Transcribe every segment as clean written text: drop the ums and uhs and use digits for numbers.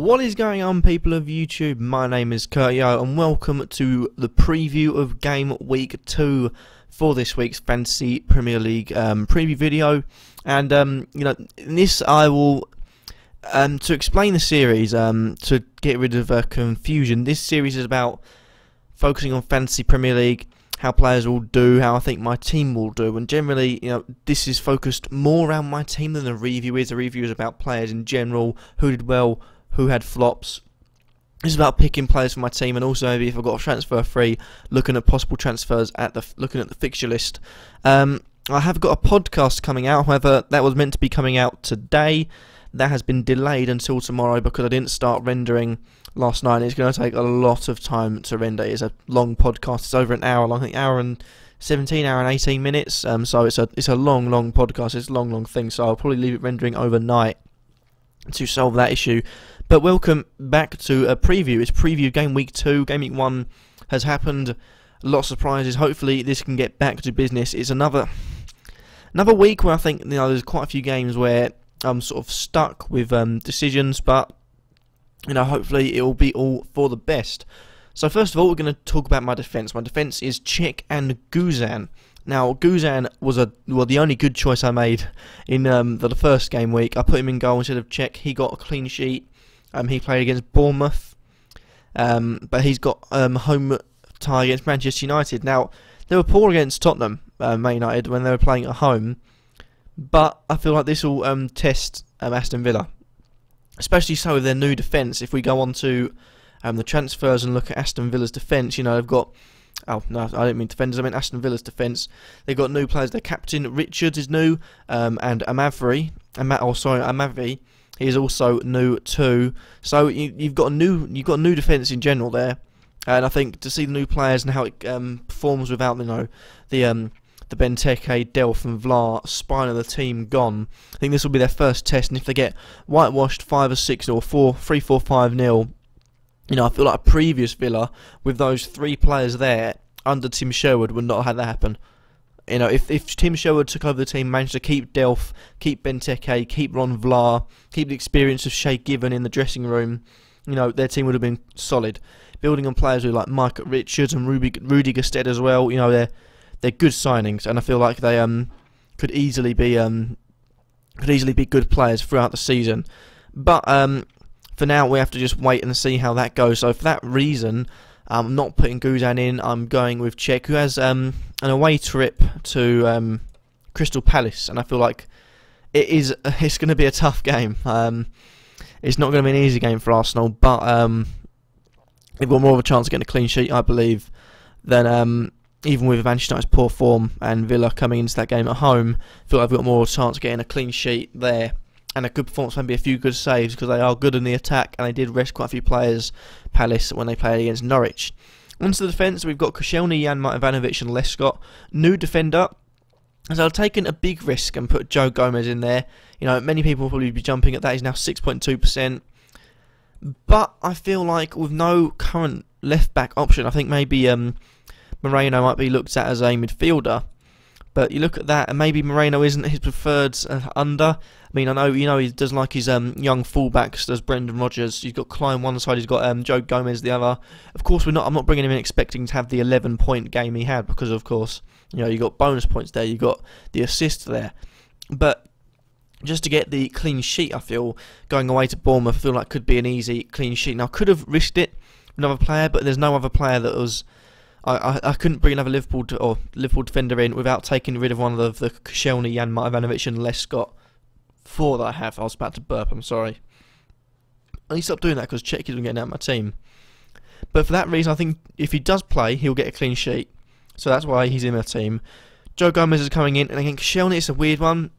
What is going on, people of YouTube? My name is Kurtio and welcome to the preview of Game Week 2 for this week's Fantasy Premier League preview video. And in this I will to explain the series, to get rid of confusion. This series is about focusing on Fantasy Premier League, how players will do, how I think my team will do, and generally, this is focused more around my team than the review is. The review is about players in general, who did well, who had flops. This is about picking players for my team, and also maybe if I've got a transfer free, looking at possible transfers looking at the fixture list. I have got a podcast coming out, however, that was meant to be coming out today. That has been delayed until tomorrow because I didn't start rendering last night. It's going to take a lot of time to render. It's a long podcast. It's over an hour long. I think hour and 17, hour and 18 minutes. So it's a long podcast. It's a long thing. So I'll probably leave it rendering overnight to solve that issue. But welcome back to a preview. It's preview Game Week 2. Game Week 1 has happened. A lot of surprises. Hopefully this can get back to business. It's another week where I think there's quite a few games where I'm sort of stuck with decisions, but hopefully it will be all for the best. So first of all, we're going to talk about my defence. My defence is Cech and Guzan. Now, Guzan was the only good choice I made in the first game week. I put him in goal instead of Cech. He got a clean sheet. He played against Bournemouth, but he's got home tie against Manchester United. Now, they were poor against Tottenham, Man United, when they were playing at home. But I feel like this will test Aston Villa, especially so with their new defence. If we go on to the transfers and look at Aston Villa's defence, they've got... Oh, no, I don't mean defenders, I mean Aston Villa's defence. They've got new players. Their captain, Richards, is new, and Amavi, he is also new too. So you've got a new defence in general there. And I think to see the new players and how it performs without, the Benteke, Delph and Vlaar spine of the team gone, I think this will be their first test, and if they get whitewashed 5 or 6 or 3-4-5-0, I feel like a previous Villa with those 3 players there under Tim Sherwood would not have had that happen. If Tim Sherwood took over the team, managed to keep Delph, keep Benteke, keep Ron Vlaar, keep the experience of Shay Given in the dressing room, their team would have been solid. Building on players like Mike Richards and Rudy Gestede as well, they're good signings, and I feel like they could easily be good players throughout the season. But for now, we have to just wait and see how that goes. So for that reason, I'm not putting Guzan in. I'm going with Cech, who has an away trip to Crystal Palace, and I feel like it's going to be a tough game. It's not going to be an easy game for Arsenal, but they've got more of a chance of getting a clean sheet, I believe, than even with Manchester United's poor form and Villa coming into that game at home. I feel like I've got more of a chance of getting a clean sheet there. And a good performance, maybe a few good saves, because they are good in the attack, and they did rest quite a few players, Palace, when they played against Norwich. Onto the defence, we've got Koscielny, Janmaat, Ivanovic and Lescott. New defender. So I've taken a big risk and put Joe Gomez in there. Many people will probably be jumping at that. He's now 6.2%. But I feel like with no current left-back option, I think maybe Moreno might be looked at as a midfielder. But you look at that, and maybe Moreno isn't his preferred under. I mean, I know he does like his young fullbacks. There's Brendan Rodgers. He's got Klein one side. He's got Joe Gomez the other. Of course, I'm not bringing him in expecting to have the 11-point game he had, because of course, you got bonus points there. You got the assist there. But just to get the clean sheet, I feel going away to Bournemouth, I feel like could be an easy clean sheet. Now I could have risked it with another player, but there's no other player that was. I couldn't bring another Liverpool defender in without taking rid of one of the Koscielny, Janmaat, Ivanovic and Lescott. 4 that I have. I was about to burp, I'm sorry. I need to stop doing that because Cech isn't getting out of my team. But for that reason, I think if he does play, he'll get a clean sheet. So that's why he's in my team. Joe Gomez is coming in, and again, Koscielny, it's a weird one.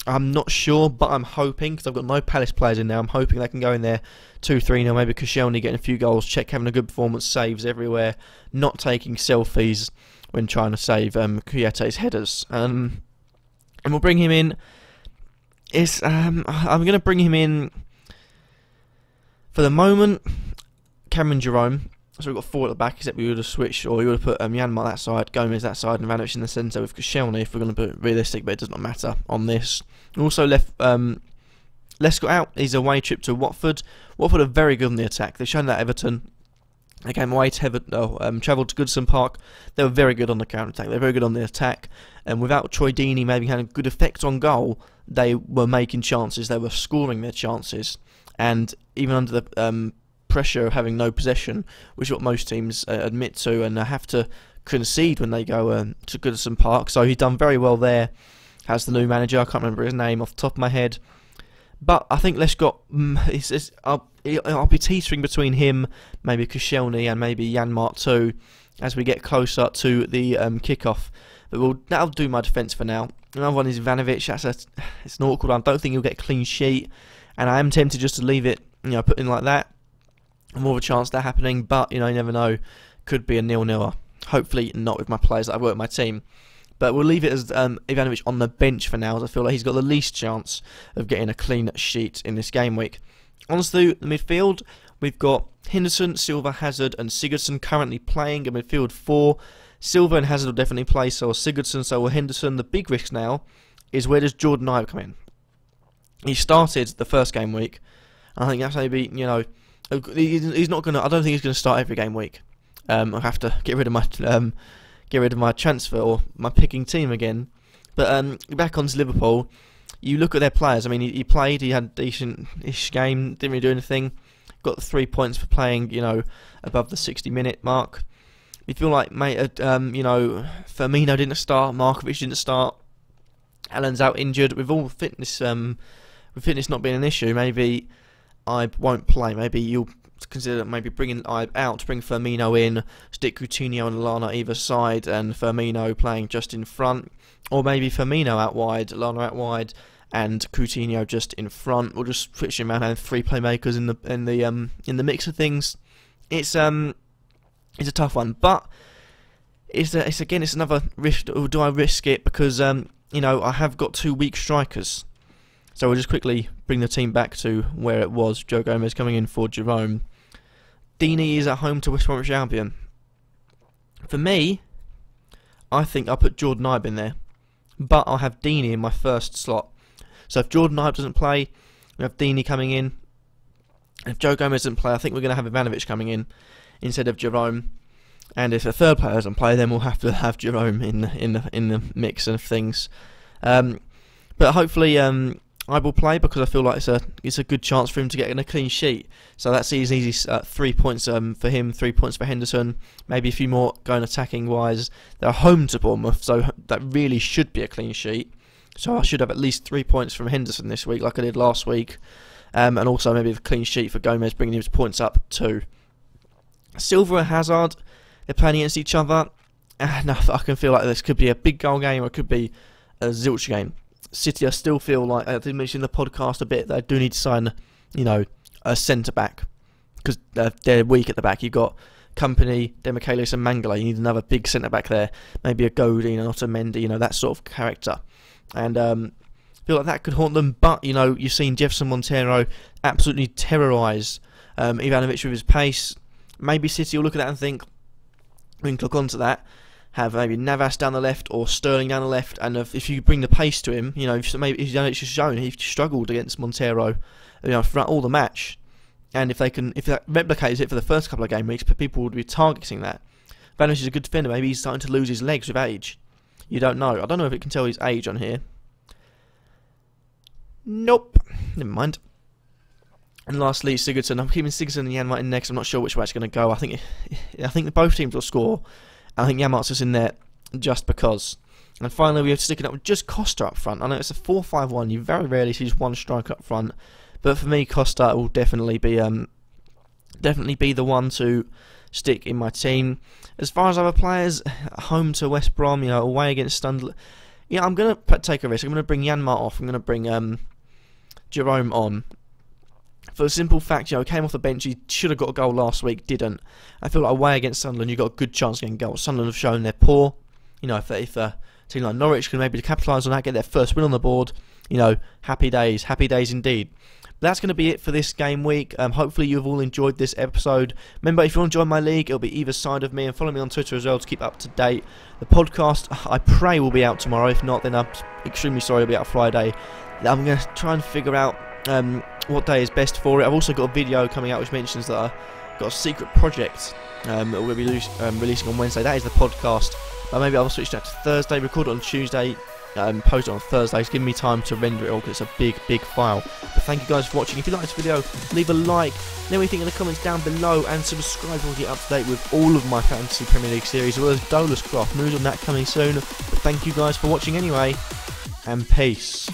I'm not sure, but I'm hoping, because I've got no Palace players in there, I'm hoping they can go in there 2-3-0, maybe Koscielny getting a few goals, Cech having a good performance, saves everywhere, not taking selfies when trying to save Kuyate's headers. And we'll bring him in. I'm going to bring him in, for the moment, Cameron Jerome. So we've got 4 at the back, except we would have switched, or we would have put Janmaat that side, Gomez that side, and Ivanovic in the centre with Koscielny, if we're going to put realistic, but it does not matter on this. We also left Leicester got out. His away trip to Watford. Watford are very good on the attack. They've shown that Everton. They came away to travelled to Goodison Park. They were very good on the counter-attack. They're very good on the attack. And without Troy Deeney maybe having a good effect on goal, they were making chances. They were scoring their chances. And even under the pressure of having no possession, which is what most teams admit to, and have to concede when they go to Goodison Park. So he's done very well there. Has the new manager. I can't remember his name off the top of my head. But I think Les got... I'll be teetering between him, maybe Koscielny, and maybe Janmark too, as we get closer to the kick-off. But that'll do my defence for now. Another one is Ivanovic. It's an awkward one. I don't think he'll get a clean sheet, and I am tempted just to leave it, put in like that. More of a chance of that happening, but you never know. Could be a 0-0. Hopefully not with my players that I've worked with my team. But we'll leave it as Ivanovic on the bench for now, as I feel like he's got the least chance of getting a clean sheet in this game week. On to the midfield, we've got Henderson, Silva, Hazard and Sigurdsson currently playing in midfield 4. Silva and Hazard will definitely play, so will Sigurdsson, so will Henderson. The big risk now is, where does Jordan Ibe come in? He started the first game week. I think that's maybe, he's not going to, I don't think he's going to start every game week. I'll have to get rid of my transfer or my picking team again. But back onto Liverpool, you look at their players. I mean, he played, he had a decent-ish game, didn't really do anything. Got 3 points for playing, above the 60-minute mark. You feel like, Firmino didn't start, Markovic didn't start, Alan's out injured. With all fitness, not being an issue, maybe Ibe won't play. Maybe you'll consider bringing Ibe out, bring Firmino in, stick Coutinho and Lallana either side, and Firmino playing just in front, or maybe Firmino out wide, Lallana out wide, and Coutinho just in front. We'll just switch him around and have 3 playmakers in the mix of things. It's a tough one, but it's another risk. Or do I risk it because I have got 2 weak strikers? So we'll just quickly bring the team back to where it was. Joe Gomez coming in for Jerome. Deeney is at home to West Bromwich Albion. For me, I think I'll put Jordan Ibe in there, but I'll have Deeney in my first slot. So if Jordan Ibe doesn't play, we have Deeney coming in. If Joe Gomez doesn't play, I think we're going to have Ivanovic coming in instead of Jerome. And if a third player doesn't play, then we'll have to have Jerome in the mix of things. But hopefully, I will play, because I feel like it's a good chance for him to get a clean sheet. So that's easy. 3 points for him, 3 points for Henderson, maybe a few more going attacking wise. They're home to Bournemouth, so that really should be a clean sheet. So I should have at least 3 points from Henderson this week, like I did last week, and also maybe a clean sheet for Gomez, bringing his points up too. Silva and Hazard, they're playing against each other. And I can feel like this could be a big goal game, or it could be a zilch game. City, I still feel like, I did mention in the podcast a bit, that I do need to sign, a centre-back, because they're weak at the back. You've got Company, Demichelis and Mangala. You need another big centre-back there, maybe a Godin, an Otamendi, that sort of character. And I feel like that could haunt them, but, you've seen Jefferson Montero absolutely terrorise Ivanovic with his pace. Maybe City will look at that and think, we can click onto that, have maybe Navas down the left or Sterling down the left, and if you bring the pace to him, maybe it's just shown he struggled against Montero, throughout all the match, and if that replicates it for the first couple of game weeks, people would be targeting that. Ivanovic is a good defender. Maybe he's starting to lose his legs with age. You don't know. I don't know if it can tell his age on here. Nope. Never mind. And lastly, Sigurdsson. I'm keeping Sigurdsson and Janmark in next. I'm not sure which way it's going to go. I think both teams will score. I think Janmark's just in there just because. And finally, we have to stick it up with just Costa up front. I know it's a 4-5-1. You very rarely see just one striker up front, but for me, Costa will definitely be the one to stick in my team. As far as other players, home to West Brom, away against Sunderland. Yeah, I'm gonna take a risk. I'm gonna bring Janmark off. I'm gonna bring Jerome on. For the simple fact, came off the bench, he should have got a goal last week, didn't. I feel like away against Sunderland, you've got a good chance of getting goals. Sunderland have shown they're poor. If a team like Norwich can maybe capitalise on that, get their first win on the board, happy days indeed. But that's going to be it for this game week. Hopefully you've all enjoyed this episode. Remember, if you want to join my league, it'll be either side of me, and follow me on Twitter as well to keep up to date. The podcast, I pray, will be out tomorrow. If not, then I'm extremely sorry, it'll be out Friday. I'm going to try and figure out what day is best for it. I've also got a video coming out which mentions that I've got a secret project that we'll be releasing on Wednesday. That is the podcast, but maybe I'll switch that to Thursday, record it on Tuesday, post it on Thursday. It's giving me time to render it all because it's a big file. But thank you guys for watching. If you like this video, leave a like, let me think in the comments down below, and subscribe to get up to date with all of my Fantasy Premier League series, as well as Dolus Craft. News on that coming soon. But thank you guys for watching anyway, and peace.